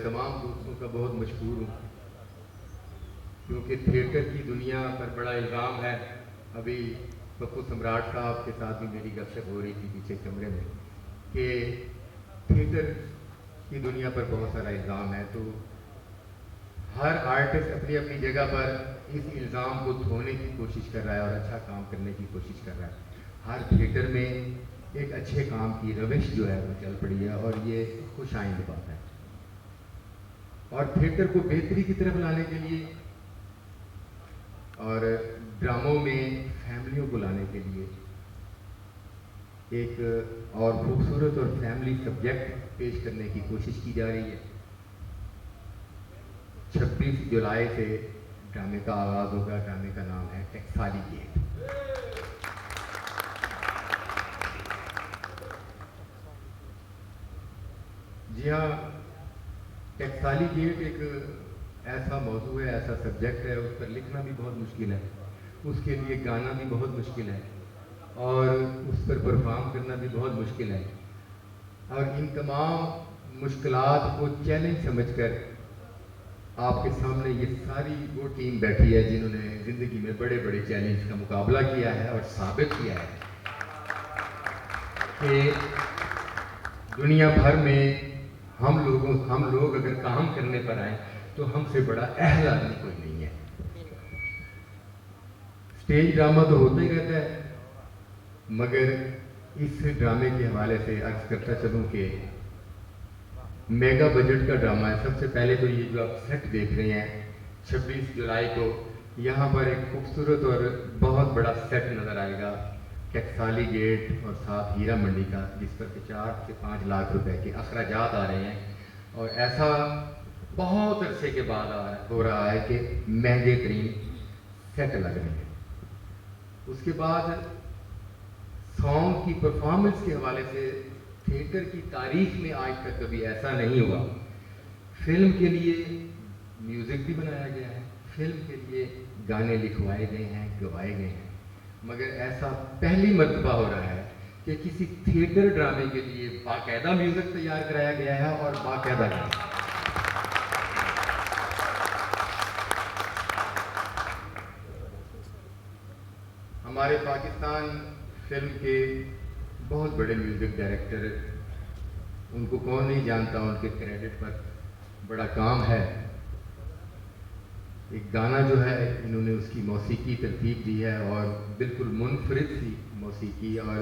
तमाम दोस्तों का बहुत मशहूर हूँ, क्योंकि थिएटर की दुनिया पर बड़ा इल्ज़ाम है। अभी पप्पू सम्राट साहब के साथ भी मेरी गपशप हो रही थी पीछे कमरे में कि थिएटर की दुनिया पर बहुत सारा इल्ज़ाम है। तो हर आर्टिस्ट अपनी अपनी जगह पर इस इल्ज़ाम को धोने की कोशिश कर रहा है और अच्छा काम करने की कोशिश कर रहा है। हर थिएटर में एक अच्छे काम की रविश जो है वो चल पड़ी है और ये खुशाइंद बात है। और थिएटर को बेहतरी की तरफ लाने के लिए और ड्रामों में फैमिलियों को लाने के लिए एक और खूबसूरत और फैमिली सब्जेक्ट पेश करने की कोशिश की जा रही है। 26 जुलाई से ड्रामे का आगाज़ होगा। ड्रामे का नाम है टकसाली गेट। जी हाँ, टकसाली गेट एक ऐसा मौजू है, ऐसा सब्जेक्ट है, उस पर लिखना भी बहुत मुश्किल है, उसके लिए गाना भी बहुत मुश्किल है और उस पर परफॉर्म करना भी बहुत मुश्किल है। और इन तमाम मुश्किलात को चैलेंज समझकर आपके सामने ये सारी वो टीम बैठी है जिन्होंने ज़िंदगी में बड़े बड़े चैलेंज का मुकाबला किया है और साबित किया है कि दुनिया भर में हम लोग अगर काम करने पर आए तो हमसे बड़ा अहल आदमी कोई नहीं है। स्टेज ड्रामा तो होता ही रहता है, मगर इस ड्रामे के हवाले से अर्ज करता चलूं कि मेगा बजट का ड्रामा है। सबसे पहले तो ये जो आप सेट देख रहे हैं 26 जुलाई को यहाँ पर एक खूबसूरत और बहुत बड़ा सेट नज़र आएगा टकसाली गेट और साथ हीरा मंडी का, जिस पर 4 से 5 लाख रुपए के अखराजात आ रहे हैं और ऐसा बहुत अरसे के बाद हो रहा है कि महंगे तरीन सेट लग रहे हैं। उसके बाद सॉन्ग की परफॉर्मेंस के हवाले से थिएटर की तारीख में आज तक कभी ऐसा नहीं हुआ। फिल्म के लिए म्यूज़िक भी बनाया गया है, फिल्म के लिए गाने लिखवाए गए हैं, गवाए गए हैं, मगर ऐसा पहली मर्तबा हो रहा है कि किसी थिएटर ड्रामे के लिए बाकायदा म्यूज़िक तैयार कराया गया है और बाकायदा गाने। हमारे पाकिस्तान फिल्म के बहुत बड़े म्यूज़िक डायरेक्टर, उनको कौन नहीं जानता, उनके क्रेडिट पर बड़ा काम है। एक गाना जो है इन्होंने उसकी मौसीकी तरतीब दी है और बिल्कुल मुनफरिद सी मौसीकी, और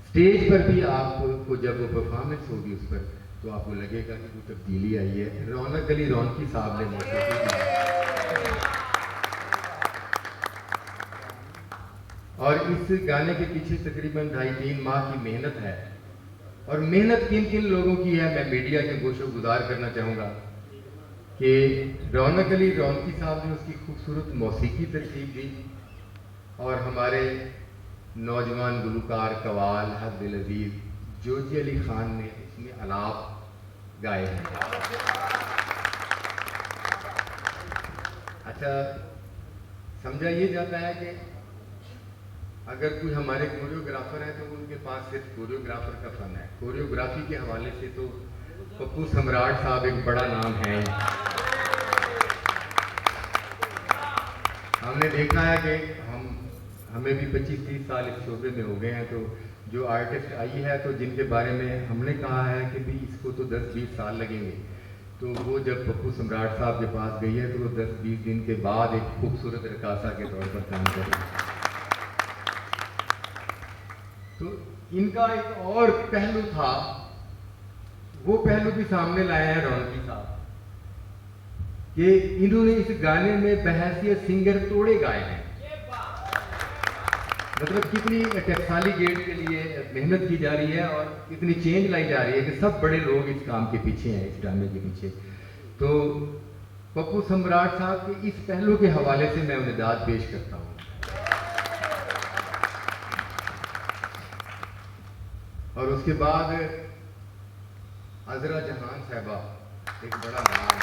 स्टेज पर भी आपको जब वो परफॉर्मेंस होगी उस पर तो आपको लगेगा कि कोई तब्दीली आई है। रौनक अली रौनकी साहब ने मौसीकी दी और इस गाने के पीछे तकरीबन 2.5-3 माह की मेहनत है। और मेहनत किन किन लोगों की है मैं मीडिया के गोशो गुजार करना चाहूँगा कि रौनक अली रौनकी साहब ने उसकी खूबसूरत मौसीकी तरतीब दी और हमारे नौजवान गुलकार कवाल अब्दुल अजीज जोजी अली खान ने इसमें अलाप गाए हैं। अच्छा, समझा ये जाता है कि अगर कोई हमारे कोरियोग्राफर है तो उनके पास सिर्फ कोरियोग्राफर का फन है। कोरियोग्राफी के हवाले से तो पप्पू सम्राट साहब एक बड़ा नाम है। हमने देखा है कि हमें भी 25-30 साल इस शोबे में हो गए हैं, तो जो आर्टिस्ट आई है तो जिनके बारे में हमने कहा है कि भी इसको तो 10-20 साल लगेंगे, तो वो जब पप्पू सम्राट साहब के पास गई है तो वो 10-20 दिन के बाद एक खूबसूरत रकासा के तौर पर काम करेगी। तो इनका एक और पहलू था, वो पहलू भी सामने लाया है रौनकी साहब कि इन्होंने इस गाने में बहैसियत सिंगर तोड़े गाए हैं। मतलब कितनी टकसाली गेट के लिए मेहनत की जा रही है और कितनी चेंज लाई जा रही है कि सब बड़े लोग इस काम के पीछे हैं, इस ड्रामे के पीछे। तो पप्पू सम्राट साहब के इस पहलू के हवाले से मैं उन्हें दाद पेश करता हूँ। और उसके बाद अजरा जहान साहबा, एक बड़ा नाम।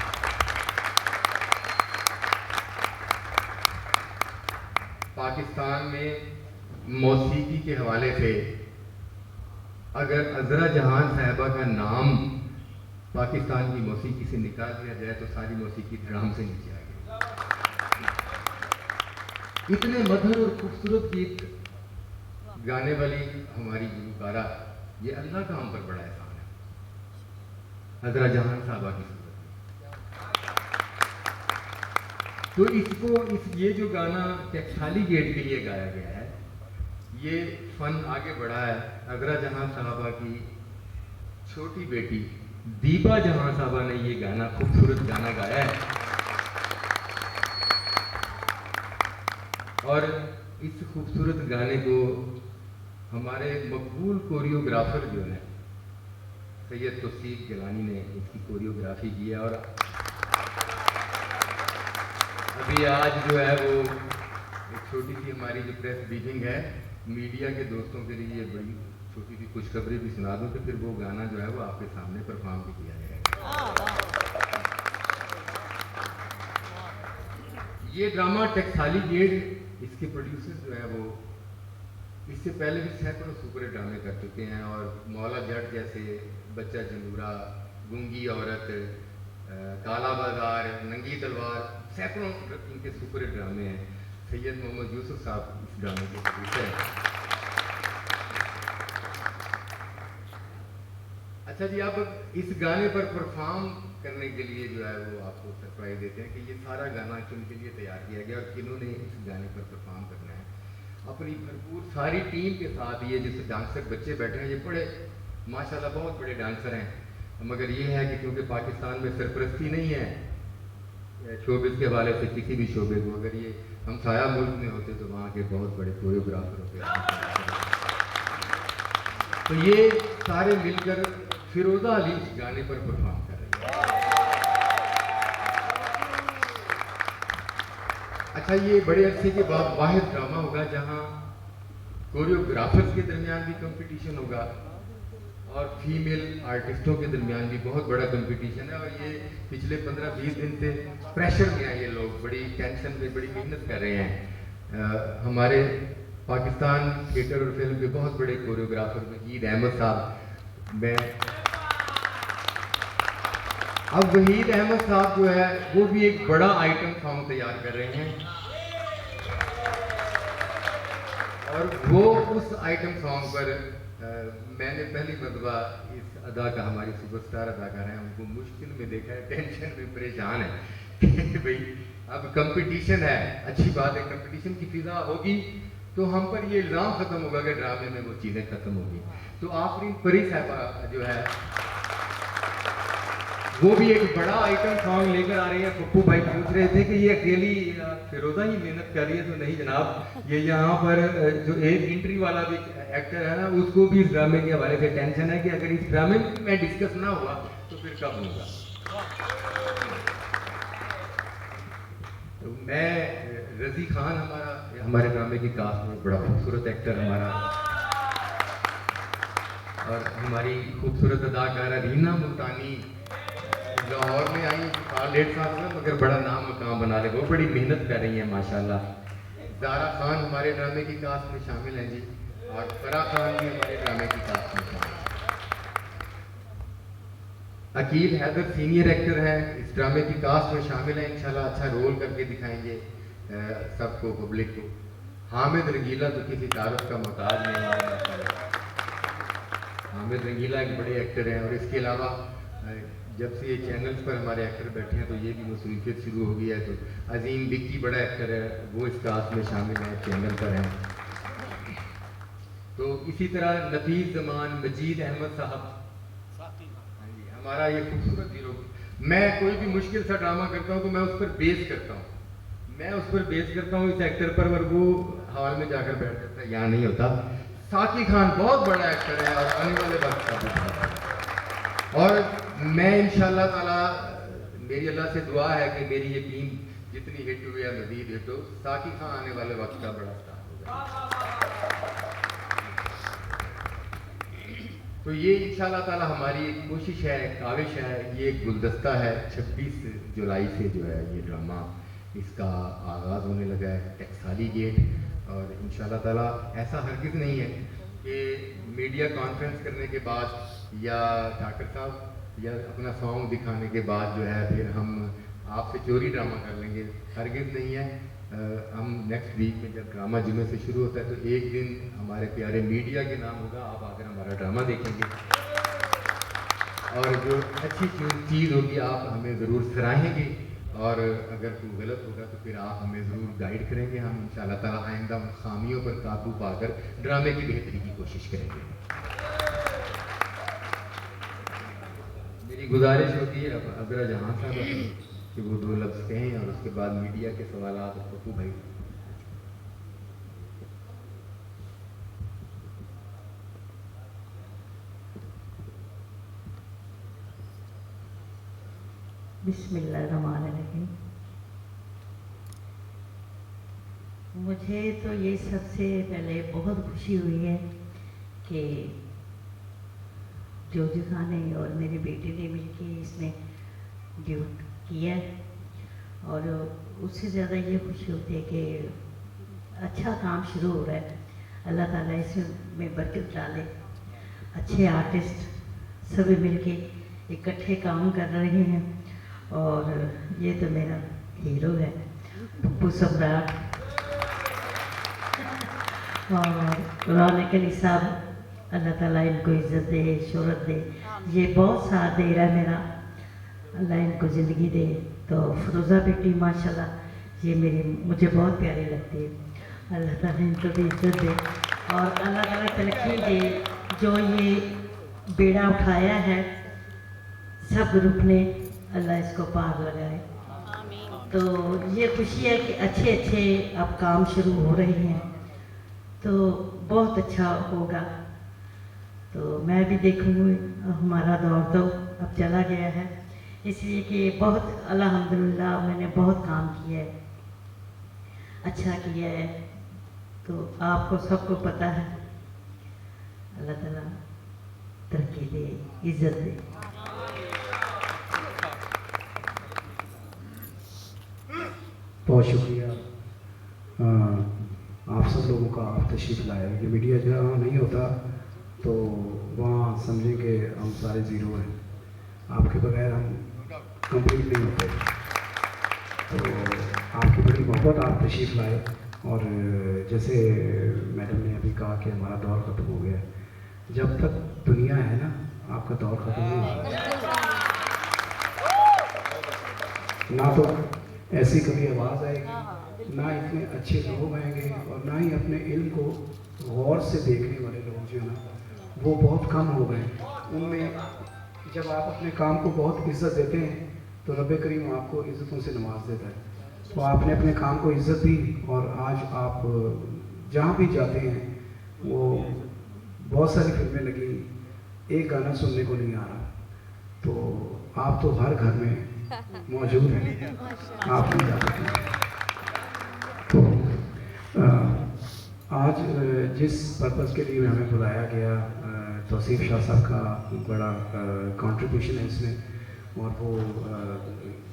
पाकिस्तान में मौसीकी के हवाले से अगर अजरा जहान साहबा का नाम पाकिस्तान की मौसीकी से निकाल दिया जाए तो सारी मौसीकी धड़ाम से नीचे आ गई। इतने मधुर और खूबसूरत गीत गाने वाली हमारी गुलकारा, ये अल्लाह का हम पर बड़ा एहसान है। हजरा जहान साहबा की सूरत में तो ये जो गाना टकसाली गेट के लिए गाया गया है, ये फन आगे बढ़ा है। हजरा जहां साहबा की छोटी बेटी दीपा जहां साहबा ने ये गाना, खूबसूरत गाना गाया है। और इस खूबसूरत गाने को हमारे मकबूल कोरियोग्राफर जो है सैयद तौसीफ गिलानी ने इसकी कोरियोग्राफी की है। और अभी आज जो है वो एक छोटी सी हमारी जो प्रेस ब्रीफिंग है, मीडिया के दोस्तों के लिए बड़ी छोटी सी खुशखबरी भी सुना दूं कि फिर वो गाना जो है वो आपके सामने परफॉर्म भी किया जाएगा। ये ड्रामा टकसाली गेट, इसके प्रोड्यूसर जो है वो इससे पहले भी सैकड़ों सुपर हिट ड्रामे कर चुके हैं। और मौला जट जैसे, बच्चा जंदूरा, गूंगी औरत, काला बाजार, नंगी तलवार, सैकड़ों इनके सुपर हिट ड्रामे हैं। सैयद मोहम्मद यूसुफ साहब इस ड्रामे के प्रोड्यूसर हैं। अच्छा जी, अब इस गाने पर परफॉर्म करने के लिए जो है वो आपको सरप्राइज देते हैं कि ये सारा गाना किन के लिए तैयार किया गया और किन्होंने इस गाने पर परफॉर्म करना है। अपनी भरपूर सारी टीम के साथ ये जैसे डांसर बच्चे बैठे हैं, ये बड़े माशाल्लाह बहुत बड़े डांसर हैं। मगर ये है कि क्योंकि पाकिस्तान में सरपरस्ती नहीं है शोबिस के हवाले से किसी भी शोबे को, अगर ये हमसाया मुल्क में होते तो वहाँ के बहुत बड़े कोरियोग्राफर होते। तो ये सारे मिलकर फिरोजा अली इस गाने पर परफॉर्म कर रहे हैं। अच्छा, ये बड़े अरसे के बाद वाहिद ड्रामा होगा जहां कोरियोग्राफर्स के दरमियान भी कंपटीशन होगा और फीमेल आर्टिस्टों के दरमियान भी बहुत बड़ा कंपटीशन है। और ये पिछले 15-20 दिन से प्रेशर में है, ये लोग बड़ी टेंशन में, बड़ी मेहनत कर रहे हैं। हमारे पाकिस्तान थिएटर और फिल्म के बहुत बड़े कोरियोग्राफर वहीद अहमद साहब, अब वहीद अहमद साहब जो है वो भी एक बड़ा आइटम सॉन्ग तैयार कर रहे हैं। और वो उस आइटम सॉन्ग पर मैंने पहली मरतबा इस अदा का, हमारी सुपरस्टार अदाकार हैं, उनको मुश्किल में देखा है, टेंशन में परेशान है कि भाई अब कंपटीशन है, अच्छी बात है, कंपटीशन की फिजा होगी तो हम पर ये इल्ज़ाम खत्म होगा कि ड्रामे में वो चीज़ें खत्म होगी। तो आफरीन परी साहबा जो है वो भी एक बड़ा आइटम सॉन्ग लेकर आ रही है। पप्पू भाई पूछ रहे थे कि ये अकेली फिरोजा ही मेहनत कर रही है, तो नहीं जनाब, ये यहाँ पर जो एक एंट्री वाला भी एक्टर है ना, उसको भी इस ड्रामे के हवाले से टेंशन है कि अगर इस ड्रामे में डिस्कस ना हुआ तो फिर कब होगा। तो मैं रजी खान, हमारे ड्रामे की कास्ट में बड़ा खूबसूरत एक्टर हमारा, और हमारी खूबसूरत अदाकारा रीना मुल्तानी लाहौर में आई 8 साल में, मगर बड़ा नाम मकाम बना रहे, वो बड़ी मेहनत कर रही हैं माशाल्लाह। ज़ारा खान हमारे ड्रामे की कास्ट में शामिल हैं जी, और फरा खान भी हमारे ड्रामे की कास्ट में शामिल हैं। अकील हैदर सीनियर एक्टर हैं, इस ड्रामे की कास्ट में शामिल हैं, इंशाल्लाह अच्छा रोल करके दिखाएंगे सबको, पब्लिक को। हामिद रंगीला तो किसी तारुफ का मोहताज नहीं है, हामिद रंगीला एक बड़े एक्टर हैं। और इसके अलावा जब से ये चैनल्स पर हमारे एक्टर बैठे हैं तो ये भी मसरूफियत शुरू हो गई है। तो अजीम बिक्की बड़ा एक्टर है, वो इस कास्ट में शामिल है, चैनल पर हैं। तो इसी तरह नफीस जमान, मजीद अहमद साहब, हमारा ये खूबसूरत हीरो। मैं कोई भी मुश्किल सा ड्रामा करता हूँ तो मैं उस पर बेस करता हूँ, इस एक्टर पर, और वो हॉल में जाकर बैठ जाता है, यहाँ नहीं होता। साकी खान बहुत बड़ा एक्टर है और आने वाले वक्त का, और मैं इंशाल्लाह ताला, मेरी अल्लाह से दुआ है कि मेरी ये टीम जितनी हिट हुई या मजीद हिट हो, साकी खान आने वाले वक्त का बड़ा स्टार होगा। तो ये इंशाल्लाह ताला हमारी एक कोशिश है, काविश है, ये एक गुलदस्ता है। 26 जुलाई से जो है ये ड्रामा, इसका आगाज़ होने लगा है, टकसाली गेट। और इंशाल्लाह ताला ऐसा हरगिज़ नहीं है कि मीडिया कॉन्फ्रेंस करने के बाद या ठाकर साहब या अपना सॉन्ग दिखाने के बाद जो है फिर हम आपसे चोरी ड्रामा कर लेंगे, हरगिज़ नहीं है। हम नेक्स्ट वीक में जब ड्रामा जुमे से शुरू होता है तो एक दिन हमारे प्यारे मीडिया के नाम होगा, आप आकर हमारा ड्रामा देखेंगे और जो अच्छी चीज़ होगी आप हमें ज़रूर सराहेंगे और अगर कोई गलत होगा तो फिर आप हमें ज़रूर गाइड करेंगे। हम इंशाअल्लाह ताला आइंदा उन खामियों पर काबू पाकर ड्रामे की बेहतरी की कोशिश करेंगे। मेरी गुजारिश होती है अब अबरा जहाँ साहब कि वो 2 लफ्ज़ कहें और उसके बाद मीडिया के सवालात और पप्पू भाई। बिस्मिल्लाहिर्रहमानिर्रहीम। मुझे तो ये सबसे पहले बहुत खुशी हुई है कि जोजी खान ने और मेरे बेटे ने मिलके इसमें ड्यूट किया और उससे ज़्यादा ये खुशी होती है कि अच्छा काम शुरू हो रहा है। अल्लाह ताला इसमें बरकत डाले। अच्छे आर्टिस्ट सभी मिलके इकट्ठे काम कर रहे हैं और ये तो मेरा हीरो है पप्पू सम्राट और रौनक अली साहब। अल्लाह ताला इनको इज़्ज़त दे, शोहरत दे। ये बहुत साथ दे रहा है मेरा, अल्लाह इनको ज़िंदगी दे। तो फिरोज़ा बेटी माशाल्लाह ये मुझे बहुत प्यारी लगती है। अल्लाह ताला इनको भी इज़्ज़त दे और अल्लाह ताला तरक्की दे। जो ये बेड़ा उठाया है सब ग्रुप ने, अल्लाह इसको पार लगाए। तो ये खुशी है कि अच्छे अच्छे अब काम शुरू हो रहे हैं तो बहुत अच्छा होगा। तो मैं भी देखूँगी। हमारा दौर तो अब चला गया है, इसलिए कि बहुत अल्हम्दुलिल्लाह मैंने बहुत काम किया है, अच्छा किया है। तो आपको सबको पता है। अल्लाह ताला तरक्की दे, इज़्ज़त दे। बहुत शुक्रिया आप सब लोगों का, आप तशरीफ़ लाए। ये मीडिया जहाँ नहीं होता तो वहाँ समझें कि हम सारे ज़ीरो हैं, आपके बगैर हम कंप्लीट नहीं होते। तो आपकी बड़ी मोहब्बत, आप तशरीफ़ लाए और जैसे मैडम ने अभी कहा कि हमारा दौर ख़त्म हो गया है। जब तक दुनिया है ना आपका दौर ख़त्म नहीं होगा। ना तो ऐसी कभी आवाज़ आएगी, ना इतने अच्छे लोग आएंगे और ना ही अपने इल्म को गौर से देखने वाले लोग जो है ना वो बहुत कम हो गए। उनमें जब आप अपने काम को बहुत इज़्ज़त देते हैं तो रब करीम आपको इज़्ज़तों से नवाज देता है। तो आपने अपने काम को इज़्ज़त दी और आज आप जहाँ भी जाते हैं वो बहुत सारी फिल्में लगी, एक गाना सुनने को नहीं आ रहा। तो आप तो हर घर में मौजूद हैं, आप नहीं जा सकते। तो आज जिस पर्पज़ के लिए हमें बुलाया गया, तौसीफ़ शाह साहब का बड़ा कंट्रीब्यूशन है इसमें और वो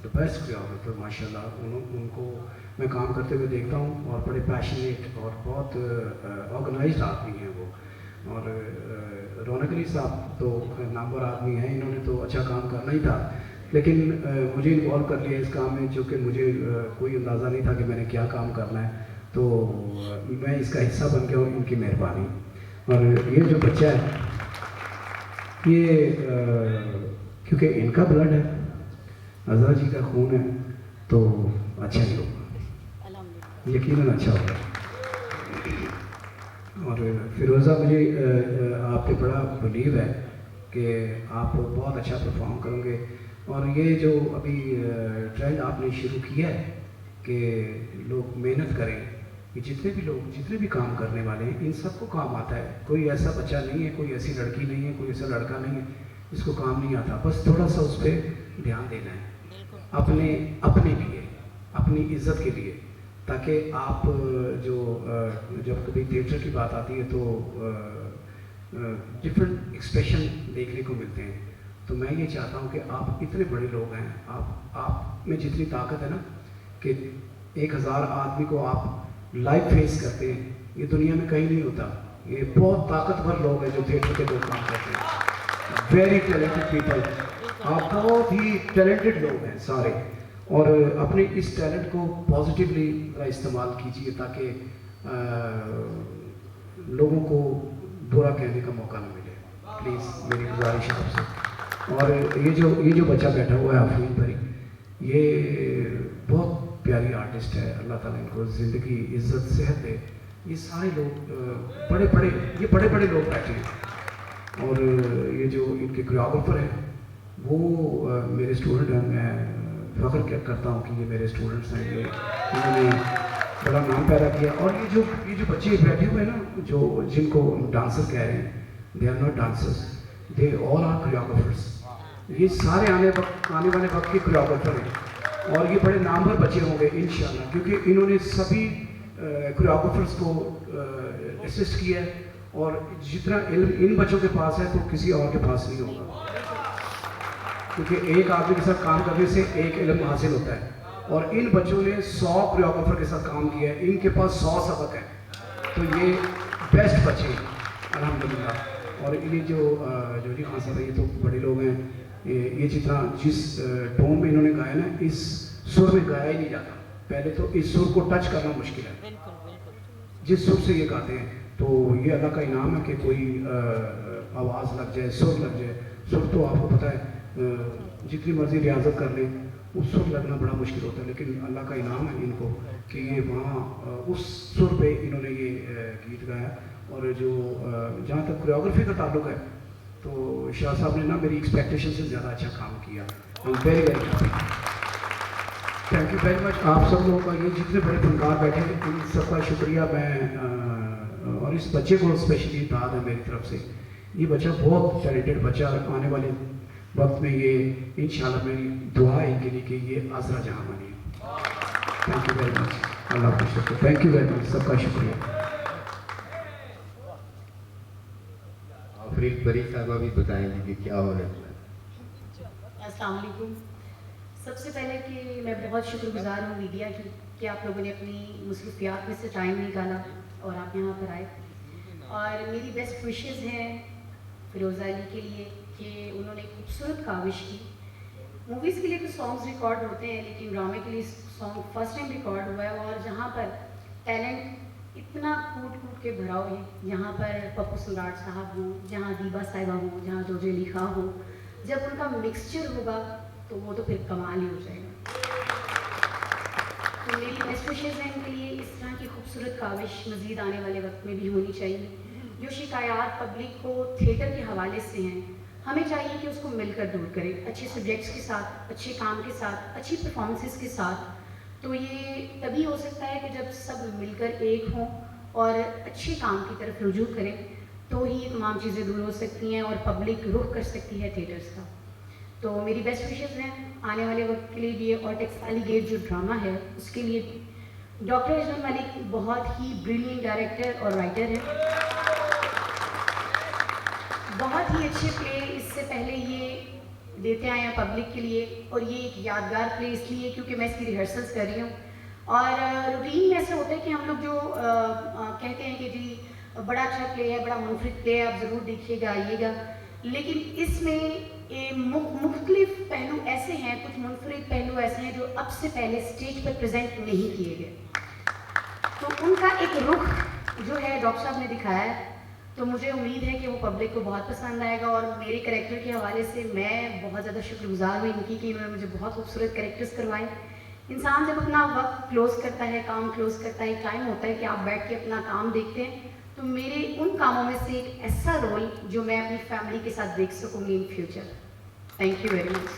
द बेस्ट कोरियोग्राफर माशाल्लाह। उनको मैं काम करते हुए देखता हूँ और बड़े पैशनेट और बहुत ऑर्गेनाइज्ड आदमी हैं वो। और रौनक अली साहब तो नामवर आदमी हैं, इन्होंने तो अच्छा काम करना ही था, लेकिन मुझे इन्वॉल्व कर लिया इस काम में, जो कि मुझे कोई अंदाज़ा नहीं था कि मैंने क्या काम करना है। तो मैं इसका हिस्सा बन गया हूँ, इनकी मेहरबानी। और ये जो बच्चा है ये क्योंकि इनका ब्लड है, अज़रा जी का खून है, तो अच्छा ही होगा, यकीनन अच्छा होगा। और फिरोज़ा, मुझे आप पे बड़ा बिलीव है कि आप बहुत अच्छा परफॉर्म करोगे। और ये जो अभी ट्रेंड आपने शुरू किया है कि लोग मेहनत करें, कि जितने भी लोग जितने भी काम करने वाले हैं इन सबको काम आता है। कोई ऐसा बच्चा नहीं है, कोई ऐसी लड़की नहीं है, कोई ऐसा लड़का नहीं है जिसको काम नहीं आता। बस थोड़ा सा उस पर ध्यान देना है अपने लिए, अपनी इज़्ज़त के लिए, ताकि आप जब कभी थिएटर की बात आती है तो डिफरेंट एक्सप्रेशन देखने को मिलते हैं। तो मैं ये चाहता हूँ कि आप इतने बड़े लोग हैं, आप में जितनी ताकत है ना कि 1000 आदमी को आप लाइव फेस करते हैं, ये दुनिया में कहीं नहीं होता। ये बहुत ताकतवर लोग हैं जो थिएटर के लोग काम करते हैं, वेरी टैलेंटेड पीपल। आप बहुत ही टैलेंटेड लोग हैं सारे, और अपने इस टैलेंट को पॉजिटिवली इस्तेमाल कीजिए ताकि लोगों को बुरा कहने का मौका न मिले, प्लीज़ मेरी गुजारिश है आपसे। और ये जो बच्चा बैठा हुआ है आफरीन परी, ये बहुत प्यारी आर्टिस्ट है, अल्लाह ताला इनको ज़िंदगी इज़्ज़त सेहत दे। ये सारे लोग बड़े बड़े लोग बैठे हैं, और ये जो इनके कोरियोग्राफर हैं वो मेरे स्टूडेंट हैं। मैं फ़ख्र क्या करता हूँ कि ये मेरे स्टूडेंट्स हैं, ये इन्होंने बड़ा नाम पैदा किया। और ये जो बच्चे बैठे हुए हैं ना, जो जिनको डांसर कह रहे हैं, they are not dancers, they all are choreographers. ये सारे आने वाले वक्त के कोरियोग्राफर हैं, और ये बड़े नामवर बच्चे होंगे इंशाल्लाह, क्योंकि इन्होंने सभी कोरियोग्राफर्स को असिस्ट किया है। और जितना इल्म इन बच्चों के पास है तो किसी और के पास नहीं होगा, क्योंकि एक आदमी के साथ काम करने से एक इल्म हासिल होता है। और इन बच्चों ने 100 कोरियोग्राफर के साथ काम किया है, इनके पास 100 सबक है, तो ये बेस्ट बच्चे हैं अल्हम्दुलिल्लाह। और ये जो जी खान साहब है, ये तो बड़े लोग हैं। ये जिस टोन में इन्होंने गाया ना, इस सुर में गाया ही नहीं जाता। पहले तो इस सुर को टच करना मुश्किल है, जिस सुर से ये गाते हैं। तो ये अल्लाह का इनाम है कि कोई आवाज़ लग जाए, सुर लग जाए। सुर तो आपको पता है जितनी मर्जी रियाजत कर लें, उस सुर लगना बड़ा मुश्किल होता है, लेकिन अल्लाह का इनाम है इनको कि ये वहाँ उस सुर पे इन्होंने ये गीत गाया। और जो जहाँ तक कोरियोग्राफी का ताल्लुक है, तो शाह साहब ने ना मेरी एक्सपेक्टेशन से ज़्यादा अच्छा काम किया। I am very very happy, thank you very much. आप सब लोगों का, ये जितने बड़े फनकार बैठे हैं, इन सबका शुक्रिया। मैं और इस बच्चे को स्पेशली दाद है मेरी तरफ से। ये बच्चा बहुत टैलेंटेड बच्चा, आने वाले वक्त में ये इंशाल्लाह मेरी दुआ है इनके लिए कि ये आसरा जहाँ बने। थैंक यू वेरी मच, अल्लाह का शुक्र, थैंक यू वेरी मच, सबका शुक्रिया। आफरीन परी साहबा भी बताएंगे कि क्या हो रहा है। अस्सलाम वालेकुम। सबसे पहले कि मैं बहुत शुक्रगुजार हूँ मीडिया की कि आप लोगों ने अपनी मसरूफियात में से टाइम निकाला और आप यहाँ पर आए। और मेरी बेस्ट विशेस हैं फ़िरोज़ा अली के लिए कि उन्होंने खूबसूरत काविश की। मूवीज़ के लिए तो सॉन्ग्स रिकॉर्ड होते हैं, लेकिन ड्रामे के लिए सॉन्ग फर्स्ट टाइम रिकॉर्ड हुआ है। और जहाँ पर टैलेंट इतना कूट के भरा हो, यहाँ पर पप्पू सम्राट साहब हों, जहाँ दीबा साहिबा हों, जहाँ जोजे अली खां हो, जब उनका मिक्सचर होगा तो वो तो फिर कमाल ही हो जाएगा। तो मेरी बेस्ट विशेज़ हैं इनके लिए। इस तरह की खूबसूरत काविश मज़ीद आने वाले वक्त में भी होनी चाहिए। जो शिकायत पब्लिक को थिएटर के हवाले से हैं, हमें चाहिए कि उसको मिलकर दूर करें, अच्छे सब्जेक्ट्स के साथ, अच्छे काम के साथ, अच्छी परफॉर्मेंसेस के साथ। तो ये तभी हो सकता है कि जब सब मिलकर एक हों और अच्छे काम की तरफ रुजू करें, तो ही ये तमाम चीज़ें दूर हो सकती हैं और पब्लिक रुख कर सकती है थिएटर्स का। तो मेरी बेस्ट विशेज़ हैं आने वाले वक्त के लिए भी। और टकसाली गेट जो ड्रामा है उसके लिए भी डॉक्टर अजमल मलिक बहुत ही ब्रिलियंट डायरेक्टर और राइटर है। बहुत ही अच्छे प्ले इससे पहले ये देते आए हैं पब्लिक के लिए, और ये एक यादगार प्ले इसलिए क्योंकि मैं इसकी रिहर्सल्स कर रही हूँ। और रूटीन में ऐसा होता है कि हम लोग जो कहते हैं कि जी बड़ा अच्छा प्ले है, बड़ा मुनफरिद प्ले है, आप ज़रूर देखिएगा, आइएगा। लेकिन इसमें मुख्तलिफ पहलू ऐसे हैं, कुछ मुनफरिद पहलू ऐसे हैं जो अब से पहले स्टेज पर प्रेजेंट नहीं किए गए। तो उनका एक रुख जो है डॉक्टर साहब ने दिखाया है, तो मुझे उम्मीद है कि वो पब्लिक को बहुत पसंद आएगा। और मेरे कैरेक्टर के हवाले से मैं बहुत ज़्यादा शुक्रगुजार हूँ इनकी कि इन्होंने मुझे बहुत खूबसूरत कैरेक्टर्स करवाए। इंसान जब अपना वक्त क्लोज करता है, काम क्लोज करता है, टाइम होता है कि आप बैठ के अपना काम देखते हैं, तो मेरे उन कामों में से एक ऐसा रोल जो मैं अपनी फैमिली के साथ देख सकूँगी in future. Thank you very much.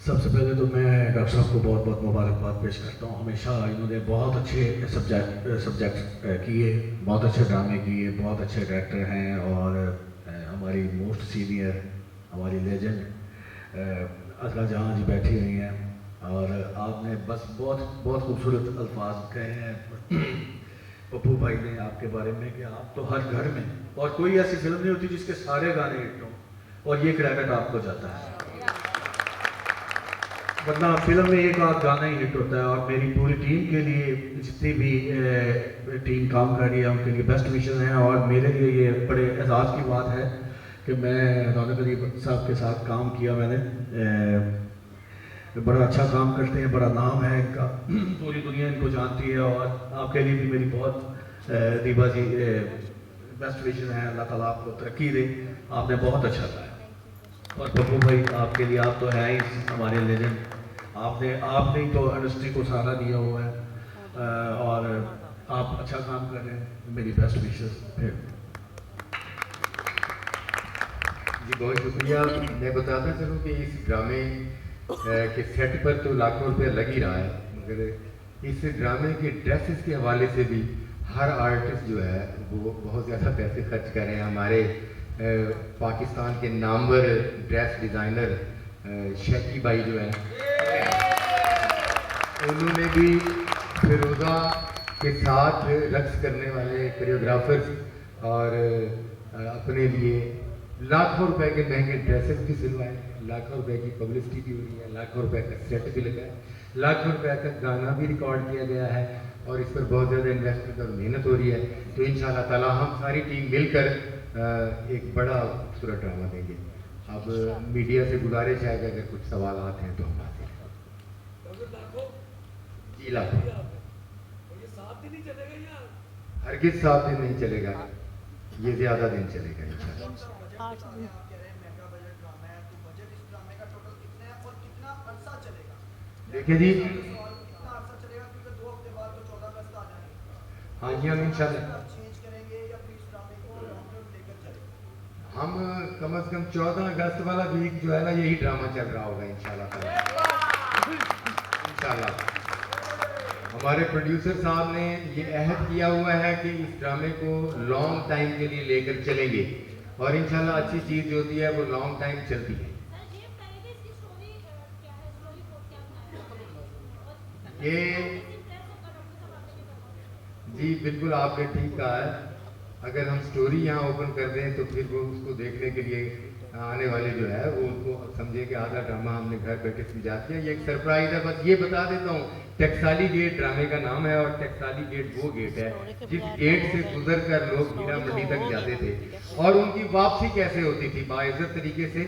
सबसे पहले तो मैं डॉक्टर साहब को बहुत बहुत मुबारकबाद पेश करता हूँ। हमेशा इन्होंने बहुत अच्छे सब्जेक्ट किए, बहुत अच्छे ड्रामे किए, बहुत अच्छे डायरेक्टर हैं। और हमारी मोस्ट सीनियर, हमारी लेजेंड असला जहाँ जी बैठी हुई हैं, और आपने बस बहुत खूबसूरत अल्फाज कहे हैं पप्पू भाई ने आपके बारे में कि आप तो हर घर में, और कोई ऐसी फिल्म नहीं होती जिसके सारे गाने हिट हों, और ये क्रेडिट आपको जाता है। वरना फिल्म में एक आध गाना ही हिट होता है। और मेरी पूरी टीम के लिए, जितनी भी टीम काम कर रही है, उनके लिए बेस्ट विशेस हैं। और मेरे लिए ये बड़े एजाज़ की बात है कि मैं रौनक अली साहब के साथ काम किया मैंने। बड़ा अच्छा काम करते हैं, बड़ा नाम है इनका, पूरी दुनिया इनको जानती है। और आपके लिए भी मेरी बहुत दीबा जी बेस्ट विशन है। अल्लाह ताला आपको तरक्की दे, आपने बहुत अच्छा गाया। और पप्पू भाई आपके लिए, आप तो हैं ही हमारे लेजेंड, आपने ही तो इंडस्ट्री को सहारा दिया हुआ है। और आप अच्छा काम कर रहे हैं, मेरी बेस्ट विशेस। फिर जी बहुत शुक्रिया। मैं बताता चलूँ कि इस ड्रामे के सेट पर तो लाखों रुपया लग ही रहा है, मगर इस ड्रामे के ड्रेसेस के हवाले से भी हर आर्टिस्ट जो है वो बहुत ज़्यादा पैसे खर्च कर रहे हैं। हमारे पाकिस्तान के नामवर ड्रेस डिज़ाइनर शकी भाई जो है, उन्होंने भी फिरोज़ा के साथ रक्स करने वाले कोरियोग्राफर्स और अपने लिए लाखों रुपए के महंगे ड्रेसेस भी सिलवाए, लाखों रुपए की पब्लिसिटी भी हो रही है, लाखों रुपए का सेट भी लगा है, लाखों रुपए का गाना भी रिकॉर्ड किया गया है और इस पर बहुत ज़्यादा इन्वेस्टमेंट और मेहनत हो रही है। तो इंशाल्लाह ताला हम सारी टीम मिलकर एक बड़ा खूबसूरत ड्रामा देंगे। अब मीडिया से गुजारिश है कि अगर कुछ सवाल हैं तो हम आते हैं। जी लाखों हरगिज़ 7 दिन नहीं चलेगा, ये ज़्यादा दिन चलेगा इंशाल्लाह। 8 दिन देखिए जी, हाँ जी, हम इंशाल्लाह हम कम से कम 14 अगस्त वाला वीक जो है ना, यही ड्रामा चल रहा होगा इंशाल्लाह। इंशाल्लाह हमारे प्रोड्यूसर साहब ने ये अहद किया हुआ है कि इस ड्रामे को लॉन्ग टाइम के लिए लेकर चलेंगे और इंशाल्लाह अच्छी चीज़ जो होती है वो लॉन्ग टाइम चलती है। ये जी बिल्कुल आपने ठीक कहा है। अगर हम स्टोरी यहाँ ओपन कर दें तो फिर वो उसको देखने के लिए आने वाले जो है वो उनको समझे कि आधा ड्रामा हमने घर बैठे समझा दिया। ये एक सरप्राइज है। बस ये बता देता हूँ, टकसाली गेट ड्रामे का नाम है और टकसाली गेट वो गेट है जिस गेट से गुजर कर लोग हीरा मंडी तक जाते थे और उनकी वापसी कैसे होती थी, बाइज्जत तरीके से,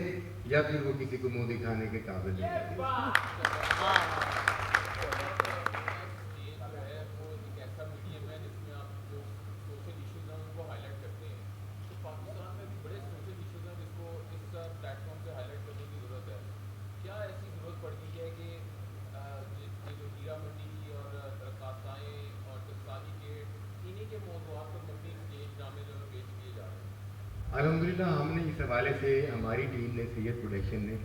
या फिर वो किसी को मुंह दिखाने के काबिल नहीं रहते। अल्हम्दुलिल्लाह हमने इस हवाले से, हमारी टीम ने, सैयद प्रोडक्शन ने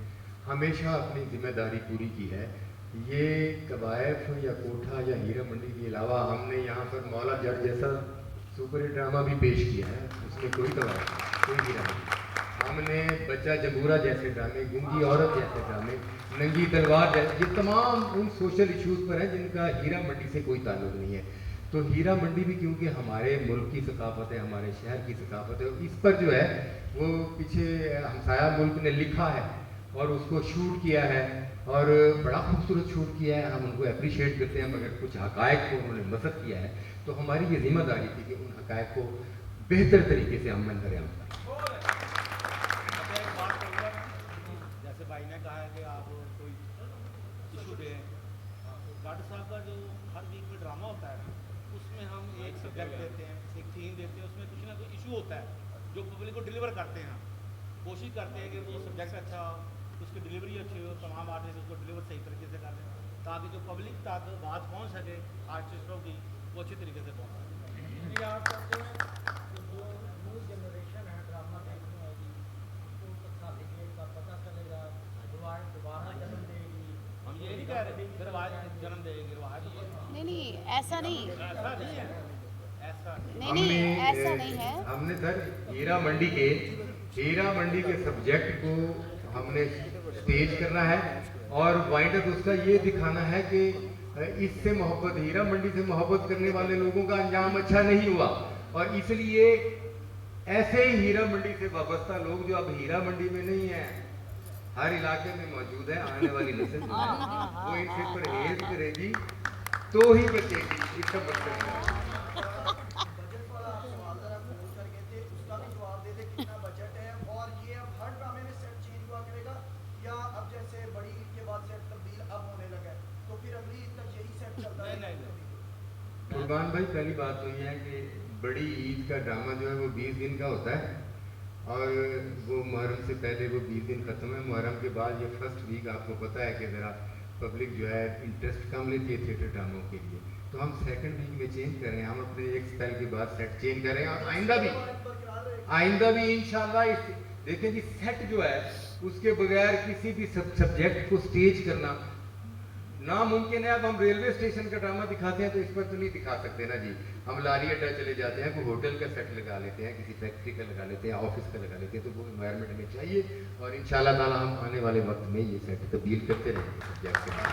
हमेशा अपनी जिम्मेदारी पूरी की है। ये कवायफ या कोठा या हीरा मंडी के अलावा हमने यहाँ पर मौला जट जैसा सुपर हिट ड्रामा भी पेश किया है, उसमें कोई कवायफ कोई हीरा नहीं। हमने बच्चा जंबूरा जैसे ड्रामे, गूंगी औरत जैसे ड्रामे, नंगी तलवार जैसे, ये तमाम उन सोशल इशूज़ पर हैं जिनका हीरा मंडी से कोई ताल्लुक नहीं है। तो हीरा मंडी भी क्योंकि हमारे मुल्क की सकाफत है, हमारे शहर की सकाफत है, इस पर जो है वो पीछे हमसाया मुल्क ने लिखा है और उसको शूट किया है और बड़ा खूबसूरत शूट किया है। हम उनको अप्रिशिएट करते हैं, मगर कुछ हकायक को उन्होंने मसद किया है तो हमारी ये जिम्मेदारी थी कि उन हकायक को बेहतर तरीके से हम मंजर आम करें। जैसे भाई ने कहा है कि आप कोई इशू दें, गार्ड साहब का जो हर वीक में ड्रामा होता है उसमें हम एक सब्जेक्ट देते हैं, एक थीम देते हैं, उसमें कुछ ना कुछ इशू होता है जो पब्लिक को डिलीवर करते हैं। कोशिश करते हैं कि वो सब्जेक्ट अच्छा हो, उसकी डिलीवरी अच्छी हो, तमाम आर्टिस्ट उसको डिलीवर सही तरीके से कर दें ताकि जो पब्लिक तक बात पहुंच सके आर्टिस्टों की, वो अच्छी तरीके से पहुंच सके। आप करते हैं कि जो न्यू जनरेशन है ड्रामा देखने वाली, उसको टकसाली गेट का पता चलेगा, दोबारा जन्म देगी। हम ये नहीं कह रहे कि रिवाज जन्म देगी, रिवाज नहीं ऐसा नहीं, ऐसा नहीं है, ऐसा नहीं ऐसा नहीं है। हमने सर हीरा मंडी के सब्जेक्ट को हमने स्टेज करना है और वाइंड अप उसका ये दिखाना है कि इससे मोहब्बत, हीरा मंडी से मोहब्बत करने वाले लोगों का अंजाम अच्छा नहीं हुआ और इसलिए ऐसे ही हीरा मंडी से वाबस्ता लोग जो अब हीरा मंडी में नहीं है हर इलाके में मौजूद है। आने वाली नस्ल जो है वो इनसे परहेज करेगी तो ही बचेगी, इसका मतलब है। बजट वाला आप सवाल जरा फोन करके थे, उसका भी जवाब दे दे कितना बजट है, और ये अब हर ड्रामे में सेट चेंज हुआ करेगा, या अब जैसे बड़ी ईद के बाद सेट तब्दील अब होने लगा है, तो फिर अगली ईद तक यही सेट चलता नहीं, रहेगा? नहीं, कुर्बान भाई, पहली बात तो ये है कि बड़ी ईद का ड्रामा जो है वो 20 दिन का होता है, और वो मुहर्रम से पहले वो 20 दिन ख़त्म है। मुहर्रम के बाद ये फर्स्ट वीक आपको पता है कि ज़रा पब्लिक जो है इंटरेस्ट कम लेती है थिएटर ड्रामों के लिए, तो हम सेकंड वीक में चेंज करें, हम अपने एक स्पेल के बाद सेट चेंज करें, और आइंदा भी इंशाल्लाह इस देखें जी, सेट जो है उसके बगैर किसी भी सब्जेक्ट को स्टेज करना नामुमकिन है। अब हम रेलवे स्टेशन का ड्रामा दिखाते हैं तो इस पर तो नहीं दिखा सकते ना जी, हम लारी अड्डा चले जाते हैं, कोई होटल का सेट लगा लेते हैं, किसी फैक्ट्री का लगा लेते हैं, ऑफिस का लगा लेते हैं, तो वो इन्वायरमेंट हमें चाहिए, और इंशाल्लाह ताला हम आने वाले वक्त में ये सेट तब्दील करते रहेंगे सब्जेक्ट के बाद।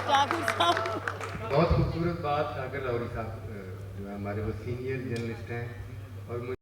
ठाकुर साहब बहुत खूबसूरत बात ठाकर लाहौरी साहब जो है हमारे वो सीनियर जर्नलिस्ट हैं, और